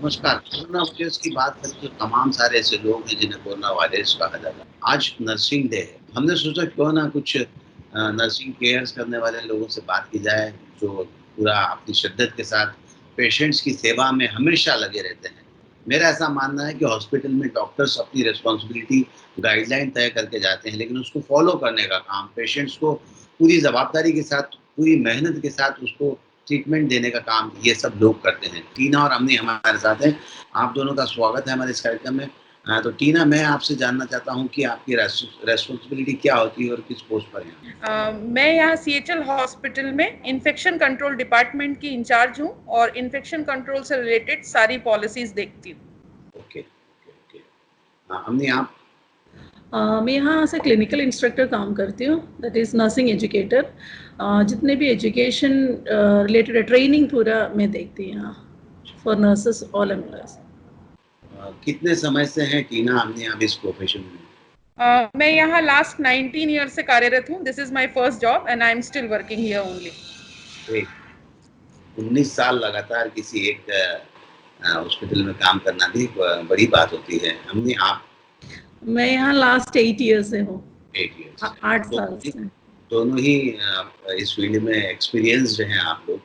नमस्कार। Corona virus की बात करें तो तमाम सारे ऐसे लोग हैं जिन्हें कोरोना वायरस कहा जाता है। आज नर्सिंग डे है। हमने सोचा क्यों ना कुछ नर्सिंग केयर्स करने वाले लोगों से बात की जाए, जो पूरा अपनी शिद्दत के साथ पेशेंट्स की सेवा में हमेशा लगे रहते हैं। मेरा ऐसा मानना है कि हॉस्पिटल में डॉक्टर्स अपनी रिस्पॉन्सिबिलिटी गाइडलाइन तय करके जाते हैं, लेकिन उसको फ़ॉलो करने का काम पेशेंट्स को पूरी ज़वाबदारी के साथ, पूरी मेहनत के साथ उसको ट्रीटमेंट देने का काम ये सब लोग करते हैं। टीना और अम्नी हमारे साथ हैं। आप दोनों का स्वागत है हमारे इस कार्यक्रम में। तो टीना, मैं आपसे जानना चाहता हूँ कि आपकी रिस्पॉन्सिबिलिटी क्या होती है और किस पोस्ट पर हैं? मैं यहाँ सीएचएल हॉस्पिटल में इन्फेक्शन कंट्रोल डिपार्टमेंट की इंचार्ज हूँ और इन्फेक्शन कंट्रोल से रिलेटेड सारी पॉलिसीज देखती हूँ। Okay, okay, okay. अम्नी, आप? मैं यहाँ से क्लिनिकल इंस्ट्रक्टर काम करती हूँ, दैट इज़ नर्सिंग एजुकेटर। जितने भी एजुकेशन रिलेटेड ट्रेनिंग पूरा मैं देखती हूँ फॉर नर्सेस ऑल एम्प्लॉयज। कितने समय से हैं टीना, अम्नी, आप इस प्रोफेशन में? मैं यहाँ लास्ट 19 ईयर से कार्यरत हूँ। This is my first job and I am still working here only. 19 साल लगातार किसी एक हॉस्पिटल में काम करना भी बड़ी बात होती है। अम्नी, आप? मैं यहाँ लास्ट 8 ईयर से हूँ। 8 ईयर से। 8 साल से। दोनों ही इस फील्ड में एक्सपीरियंस्ड हैं आप लोग।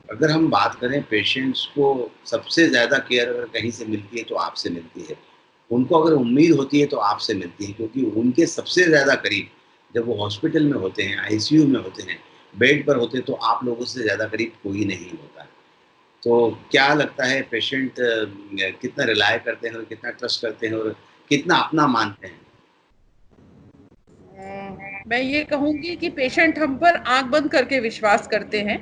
अगर हम बात करें, पेशेंट्स को सबसे ज़्यादा केयर अगर कहीं से मिलती है तो आपसे मिलती है। उनको अगर उम्मीद होती है तो आपसे मिलती है, क्योंकि उनके सबसे ज़्यादा करीब जब वो हॉस्पिटल में होते हैं, आईसीयू में होते हैं, बेड पर होते हैं, तो आप लोगों से ज़्यादा करीब कोई नहीं होता है। तो क्या लगता है, पेशेंट कितना रिलाय करते हैं और कितना ट्रस्ट करते हैं और कितना अपना मानते हैं? मैं ये कहूँगी कि पेशेंट हम पर आँख बंद करके विश्वास करते हैं।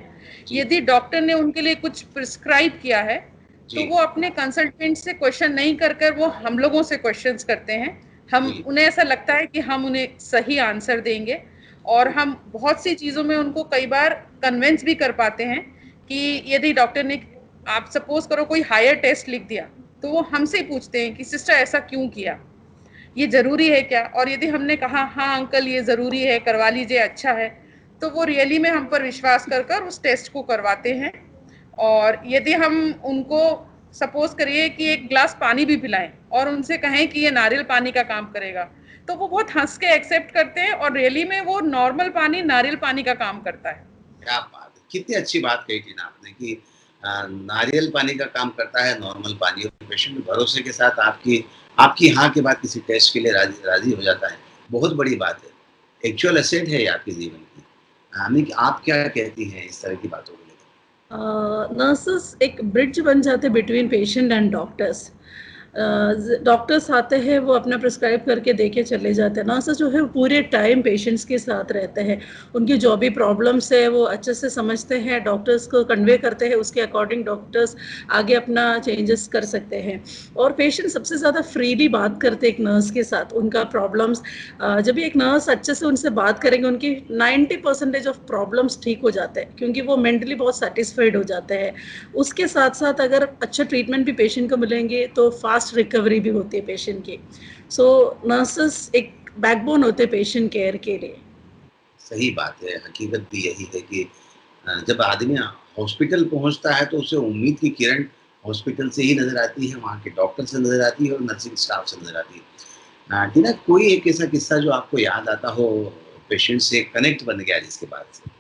यदि डॉक्टर ने उनके लिए कुछ प्रिस्क्राइब किया है तो वो अपने कंसल्टेंट से क्वेश्चन नहीं कर वो हम लोगों से क्वेश्चंस करते हैं। उन्हें ऐसा लगता है कि हम उन्हें सही आंसर देंगे और हम बहुत सी चीज़ों में उनको कई बार कन्विंस भी कर पाते हैं कि यदि डॉक्टर ने, आप सपोज करो, कोई हायर टेस्ट लिख दिया तो वो हमसे ही पूछते हैं कि सिस्टर ऐसा क्यों किया, ये ज़रूरी है क्या? और यदि हमने कहा हाँ अंकल ये ज़रूरी है, करवा लीजिए, अच्छा है, तो वो रियली में हम पर विश्वास कर उस टेस्ट को करवाते हैं। और यदि हम उनको सपोज करिए कि एक ग्लास पानी भी पिलाएं और उनसे कहें कि ये नारियल पानी का काम करेगा, तो वो बहुत हंस के एक्सेप्ट करते हैं और रियली में वो नॉर्मल पानी नारियल पानी का काम करता है। क्या बात है! कितनी अच्छी बात कही थी ना आपने कि नारियल पानी का काम करता है नॉर्मल पानी, और पेशेंट भरोसे के साथ आपकी हाँ के बाद किसी टेस्ट के लिए राज़ी हो जाता है। बहुत बड़ी बात है। एक्चुअल एसेट है ये आपके जीवन की। यानी कि आप क्या कहती हैं इस तरह की बातों को लेकर? नर्सेस एक ब्रिज बन जाते between patient and doctors. Doctors आते हैं, वो अपना प्रिस्क्राइब करके दे के चले जाते हैं। नर्सेस जो है पूरे टाइम पेशेंट्स के साथ रहते हैं, उनकी जो भी प्रॉब्लम्स है वो अच्छे से समझते हैं, डॉक्टर्स को कन्वे करते हैं, उसके अकॉर्डिंग डॉक्टर्स आगे अपना चेंजेस कर सकते हैं। और पेशेंट सबसे ज़्यादा फ्रीली बात करते हैं एक नर्स के साथ, उनका प्रॉब्लम्स जब भी एक नर्स अच्छे से उनसे बात करेंगे, उनकी 90% ऑफ प्रॉब्लम्स ठीक हो जाते हैं, क्योंकि वो मेंटली बहुत सेटिस्फाइड हो जाते हैं। उसके साथ साथ अगर अच्छा ट्रीटमेंट भी पेशेंट को मिलेंगे तो फास्ट रिकवरी भी होती है पेशेंट की। सो नर्सेस एक बैकबोन होते हैं पेशेंट केयर के लिए। सही बात है। हकीकत भी यही है कि जब आदमी हॉस्पिटल पहुंचता है तो उसे उम्मीद की किरण हॉस्पिटल से ही नजर आती है, वहाँ के डॉक्टर से नजर आती है और नर्सिंग स्टाफ से नजर आती है। टीना, कोई एक ऐसा किस्सा जो आपको याद आता हो, पेशेंट से कनेक्ट बन गया जिसके बाद से?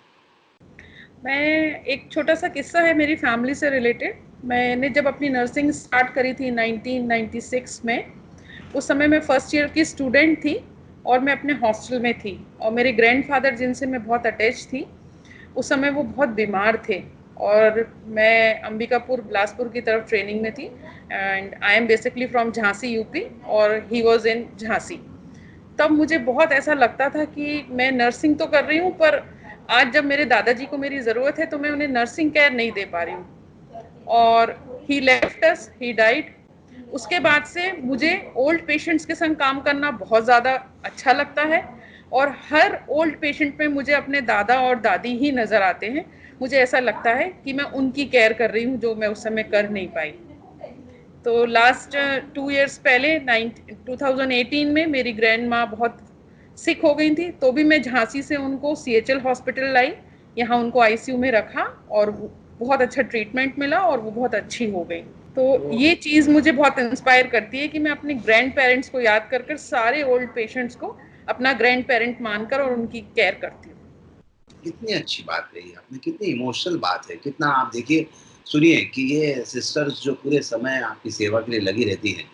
एक छोटा सा किस्सा है मेरी फैमिली से रिलेटेड। मैंने जब अपनी नर्सिंग स्टार्ट करी थी 1996 में, उस समय मैं फर्स्ट ईयर की स्टूडेंट थी और मैं अपने हॉस्टल में थी और मेरे ग्रैंडफादर जिनसे मैं बहुत अटैच थी, उस समय वो बहुत बीमार थे और मैं अंबिकापुर बिलासपुर की तरफ ट्रेनिंग में थी and I am basically from Jhansi UP और ही वॉज इन झांसी। तब मुझे बहुत ऐसा लगता था कि मैं नर्सिंग तो कर रही हूँ पर आज जब मेरे दादाजी को मेरी ज़रूरत है तो मैं उन्हें नर्सिंग केयर नहीं दे पा रही हूँ। और ही लेफ्ट अस, ही डाइड। उसके बाद से मुझे ओल्ड पेशेंट्स के संग काम करना बहुत ज़्यादा अच्छा लगता है और हर ओल्ड पेशेंट में मुझे अपने दादा और दादी ही नज़र आते हैं। मुझे ऐसा लगता है कि मैं उनकी केयर कर रही हूँ जो मैं उस समय कर नहीं पाई। तो लास्ट 2 इयर्स पहले 2018 में मेरी ग्रैंड माँ बहुत सिक हो गई थी, तो भी मैं झांसी से उनको सीएचएल हॉस्पिटल लाई, यहाँ उनको आईसीयू में रखा और बहुत अच्छा ट्रीटमेंट मिला और वो बहुत अच्छी हो गई। तो ये चीज़ मुझे बहुत इंस्पायर करती है कि मैं अपने ग्रैंड पेरेंट्स को याद कर कर सारे ओल्ड पेशेंट्स को अपना ग्रैंड पेरेंट मानकर और उनकी केयर करती हूँ। कितनी अच्छी बात कही आपने, कितनी इमोशनल बात है, कितना आप देखिए, सुनिए कि ये सिस्टर्स जो पूरे समय आपकी सेवा के लिए लगी रहती हैं,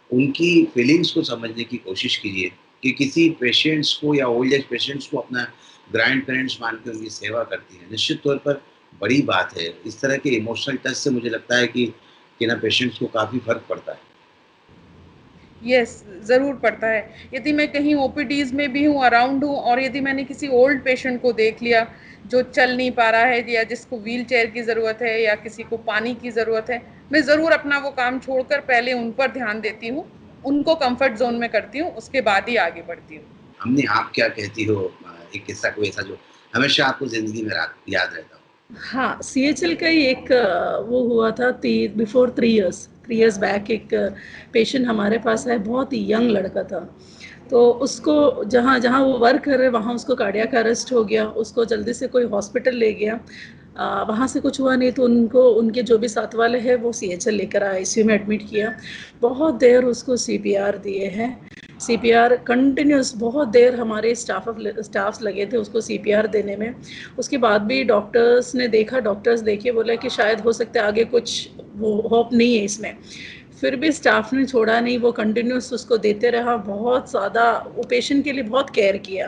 उनकी फीलिंग्स को समझने की कोशिश कीजिए कि किसी पेशेंट्स को या ओल्ड एज पेशेंट्स को अपना ग्रैंड पेरेंट्स मान के उनकी सेवा करती हैं। निश्चित तौर पर बड़ी बात है। इस तरह के इमोशनल टच से मुझे लगता है कि ना पेशेंट्स को काफ़ी फ़र्क पड़ता है। यस, ज़रूर पड़ता है। यदि मैं कहीं ओपीडीज़ में भी हूँ, अराउंड हूँ और यदि मैंने किसी ओल्ड पेशेंट को देख लिया, जो चल नहीं पा रहा है या जिसको व्हीलचेयर की ज़रूरत है या किसी को पानी की ज़रूरत है, मैं ज़रूर अपना वो काम छोड़कर पहले उन पर ध्यान देती हूँ, उनको कम्फ़र्ट ज़ोन में करती हूँ, उसके बाद ही आगे बढ़ती हूँ। हमने आप क्या कहती हो, एक किस्सा कोई ऐसा जो हमेशा आपको ज़िंदगी में याद रहता हो? हाँ, सीएचएल का ही एक वो हुआ था बिफोर 3 इयर्स बैक। एक पेशेंट हमारे पास है, बहुत ही यंग लड़का था। तो उसको जहाँ जहाँ वो वर्क कर रहे वहाँ उसको कार्डियक अरेस्ट हो गया। उसको जल्दी से कोई हॉस्पिटल ले गया। वहाँ से कुछ हुआ नहीं तो उनको उनके जो भी साथ वाले हैं वो सीएचएल लेकर आए, आईसीयू में एडमिट किया। बहुत देर उसको सीपीआर दिए हैं। सीपीआर कंटिन्यूस बहुत देर हमारे स्टाफ्स लगे थे उसको सीपीआर देने में। उसके बाद भी डॉक्टर्स देखे बोले कि शायद हो सकता है आगे कुछ वो होप नहीं है इसमें। फिर भी स्टाफ ने छोड़ा नहीं, वो कंटिन्यूस उसको देते रहा। बहुत ज़्यादा वो पेशेंट के लिए बहुत केयर किया।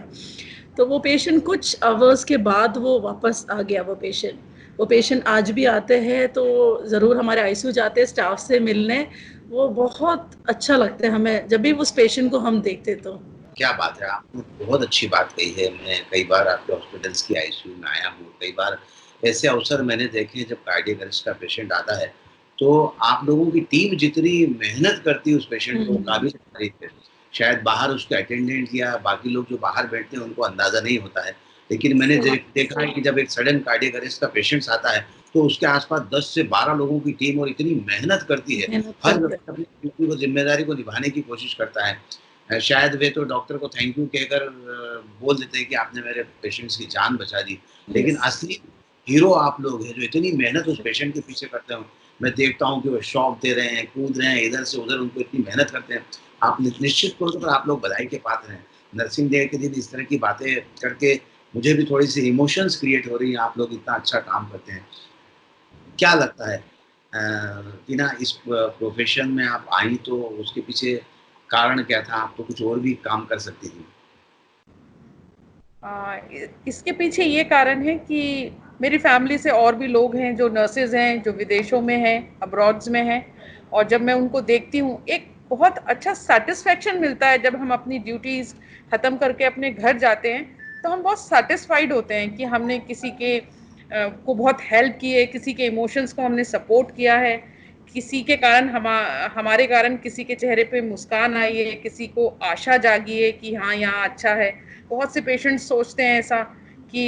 तो वो पेशेंट कुछ आवर्स के बाद वो वापस आ गया। वो पेशेंट आज भी आते हैं तो ज़रूर हमारे आईसीयू जाते हैं स्टाफ से मिलने। वो बहुत अच्छा लगता है हमें जब भी उस पेशेंट को हम देखते तो। क्या बात है! आपने बहुत अच्छी बात कही है। मैं कई बार आपके हॉस्पिटल्स की आईसीयू में आया हूँ। कई बार ऐसे अवसर मैंने देखे हैं जब कार्डियक अरेस्ट का पेशेंट आता है, तो आप लोगों की टीम जितनी मेहनत करती है उस पेशेंट को, वो काबिल-ए-तारीफ़ है। शायद बाहर उसके अटेंडेंट या बाकी लोग जो बाहर बैठते हैं उनको अंदाज़ा नहीं होता है। लेकिन मैंने देखा है कि जब एक सडन कार्डियक अरेस्ट का पेशेंट्स आता है, तो उसके आस-पास 10 से 12 लोगों की टीम और इतनी मेहनत करती है। मेहनत हर करते व्यक्ति अपनी ड्यूटी को, ज़िम्मेदारी को निभाने की कोशिश करता है। शायद वे तो डॉक्टर को थैंक यू कहकर बोल देते हैं कि आपने मेरे पेशेंट्स की जान बचा दी। लेकिन यस। असली हीरो आप लोग हैं जो इतनी मेहनत उस पेशेंट के पीछे करते हो। मैं देखता हूँ कि वो शॉक दे रहे हैं, कूद रहे हैं, इधर से उधर उनको इतनी मेहनत करते हैं। आप निश्चित तौर पर आप लोग बधाई के पात्र हैं। नर्सिंग डे के दिन इस तरह की बातें करके मुझे भी थोड़ी-सी इमोशंस क्रिएट हो रही हैं, आप लोग इतना अच्छा काम करते हैं। क्या लगता है कि ना इस प्रोफ़ेशन में आप आई तो उसके पीछे कारण क्या था? आप तो कुछ और भी काम कर सकती थी। इसके पीछे ये कारण है कि मेरी फैमिली से और भी लोग हैं जो नर्सेज हैं, जो विदेशों में हैं, अब्रॉड्स में हैं, और जब मैं उनको देखती हूँ, एक बहुत अच्छा सैटिस्फैक्शन मिलता है जब हम अपनी ड्यूटीज़ ख़त्म करके अपने घर जाते हैं, तो हम बहुत सैटिस्फाइड होते हैं कि हमने किसी के को बहुत हेल्प की है, किसी के इमोशंस को हमने सपोर्ट किया है, किसी के कारण हमारे कारण किसी के चेहरे पे मुस्कान आई है, किसी को आशा जागी है कि हाँ, यहाँ अच्छा है। बहुत से पेशेंट्स सोचते हैं ऐसा कि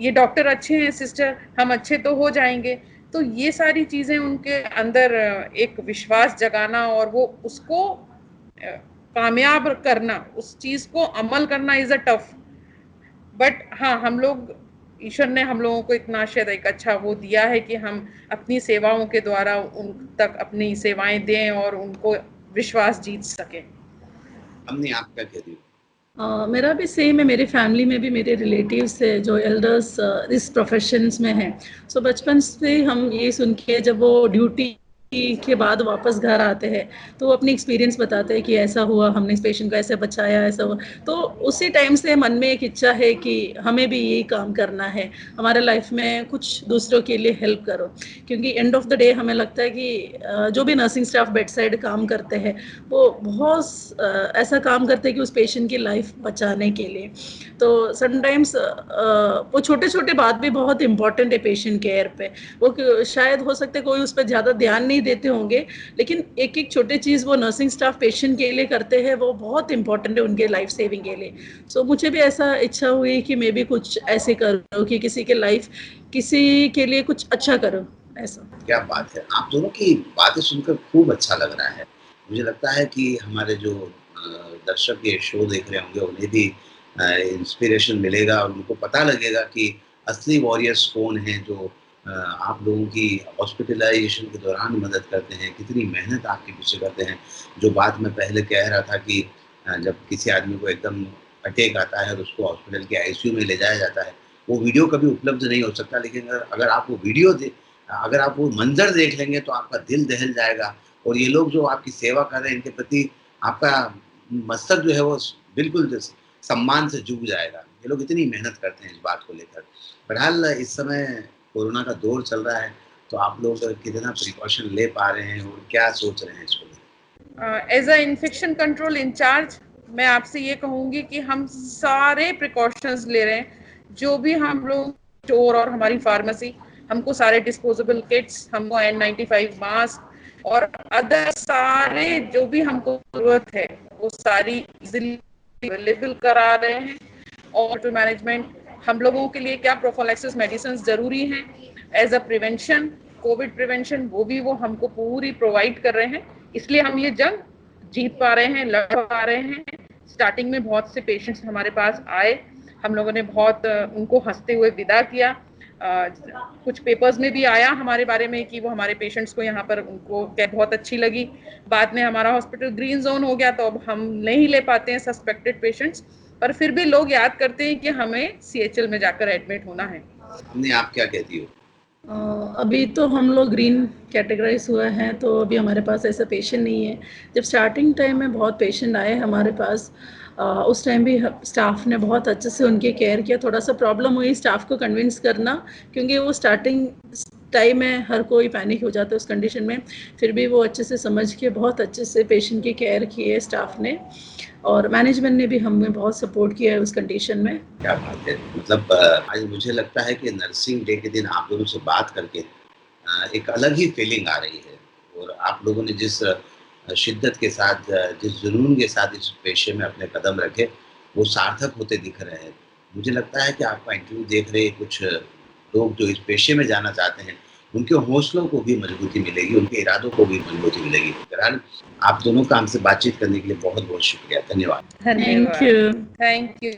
ये डॉक्टर अच्छे हैं, सिस्टर हम अच्छे तो हो जाएंगे। तो ये सारी चीज़ें उनके अंदर एक विश्वास जगाना और वो उसको कामयाब करना, उस चीज़ को अमल करना इज़ अ टफ। बट हाँ, हम लोग, ईश्वर ने हम लोगों को इतना शायद एक अच्छा वो दिया है कि हम अपनी सेवाओं के द्वारा उन तक अपनी सेवाएं दें और उनको विश्वास जीत सकें। हमने आप क्या कहती हो? मेरा भी सेम है। मेरी फैमिली में भी मेरे रिलेटिव्स है जो एल्डर्स इस प्रोफेशंस में हैं। सो बचपन से हम ये सुन के जब वो ड्यूटी के बाद वापस घर आते हैं तो वो अपनी एक्सपीरियंस बताते हैं कि ऐसा हुआ, हमने इस पेशेंट को ऐसे बचाया, ऐसा हुआ। तो उसी टाइम से मन में एक इच्छा है कि हमें भी यही काम करना है, हमारे लाइफ में कुछ दूसरों के लिए हेल्प करो। क्योंकि एंड ऑफ द डे हमें लगता है कि जो भी नर्सिंग स्टाफ बेड साइड काम करते हैं वो बहुत ऐसा काम करते हैं कि उस पेशेंट की लाइफ बचाने के लिए। तो समटाइम्स वो छोटे छोटे बात भी बहुत इंपॉर्टेंट है पेशेंट केयर पे। वो शायद हो सकता है कोई उस पर ज़्यादा ध्यान नहीं देते होंगे, लेकिन एक एक छोटी चीज़ वो नर्सिंग स्टाफ पेशेंट के लिए करते हैं वो बहुत इंपॉर्टेंट है उनके लाइफ सेविंग के लिए। सो मुझे भी ऐसा इच्छा हुई कि मैं भी कुछ ऐसे करूँ कि किसी के लिए कुछ अच्छा करूँ ऐसा। क्या बात है! आप दोनों की बातें सुनकर खूब अच्छा लग रहा है। मुझे लगता है कि हमारे जो दर्शक ये शो देख रहे होंगे उन्हें भी इंस्पिरेशन मिलेगा और उनको पता लगेगा कि असली वॉरियर्स कौन हैं जो आप लोगों की हॉस्पिटलाइजेशन के दौरान मदद करते हैं, कितनी मेहनत आपके पीछे करते हैं। जो बात मैं पहले कह रहा था कि जब किसी आदमी को एकदम अटैक आता है और उसको हॉस्पिटल के आईसीयू में ले जाया जाता है, वो वीडियो कभी उपलब्ध नहीं हो सकता, लेकिन अगर आप वो अगर आप वो मंज़र देख लेंगे तो आपका दिल दहल जाएगा और ये लोग जो आपकी सेवा कर रहे हैं, इनके प्रति आपका मस्तक जो है वो बिल्कुल सम्मान से झुक जाएगा। ये लोग इतनी मेहनत करते हैं इस बात को लेकर। बहरहाल इस समय कोरोना का दौर चल रहा है, तो आप लोग कितना प्रिकॉशन ले पा रहे हैं और क्या सोच रहे हैं इसको लेकर? As a infection control incharge मैं आपसे ये कहूँगी कि हम सारे प्रिकॉशंस ले रहे हैं। जो भी हम लोग स्टोर और हमारी फार्मेसी, हमको सारे डिस्पोजेबल किट्स, हमको N95 मास्क और अदर सारे जो भी हमको जरूरत है वो सारी इजीली अवेलेबल करा रहे हैं। और टू मैनेजमेंट हम लोगों के लिए क्या प्रोफिलैक्सिस मेडिसिन जरूरी हैं as a prevention, covid prevention, वो हमको पूरी प्रोवाइड कर रहे हैं। इसलिए हम ये जंग जीत पा रहे हैं, लड़ पा रहे हैं। स्टार्टिंग में बहुत से पेशेंट्स हमारे पास आए, हम लोगों ने बहुत उनको हंसते हुए विदा किया। कुछ पेपर्स में भी आया हमारे बारे में कि वो हमारे पेशेंट्स को यहाँ पर उनको क्या बहुत अच्छी लगी। बाद में हमारा हॉस्पिटल ग्रीन जोन हो गया, तो अब हम नहीं ले पाते हैं सस्पेक्टेड पेशेंट्स, पर फिर भी लोग याद करते हैं कि हमें CHL में जाकर एडमिट होना है। आप क्या कहती हो? अभी तो हम लोग ग्रीन कैटेगराइज हुआ है, तो अभी हमारे पास ऐसा पेशेंट नहीं है। जब स्टार्टिंग टाइम में बहुत पेशेंट आए हमारे पास, उस टाइम भी स्टाफ ने बहुत अच्छे से उनकी केयर किया। थोड़ा सा प्रॉब्लम हुई स्टाफ को कन्विंस करना, क्योंकि वो स्टार्टिंग टाइम में हर कोई पैनिक हो जाता है उस कंडीशन में। फिर भी वो अच्छे से समझ के बहुत अच्छे से पेशेंट की केयर की है स्टाफ ने, और मैनेजमेंट ने भी हमें बहुत सपोर्ट किया है उस कंडीशन में। क्या बात है! मतलब आज मुझे लगता है कि नर्सिंग डे के दिन आप लोगों से बात करके एक अलग ही फीलिंग आ रही है और आप लोगों ने जिस शिद्दत के साथ, जिस जुनून के साथ इस पेशे में अपने कदम रखे, वो सार्थक होते दिख रहे हैं। मुझे लगता है कि आपका इंटरव्यू देख रहे कुछ लोग जो इस पेशे में जाना चाहते हैं, उनके हौसलों को भी मजबूती मिलेगी, उनके इरादों को भी मजबूती मिलेगी। बहरहाल आप दोनों का हमसे बातचीत करने के लिए बहुत-बहुत शुक्रिया। धन्यवाद। Thank you. Thank you.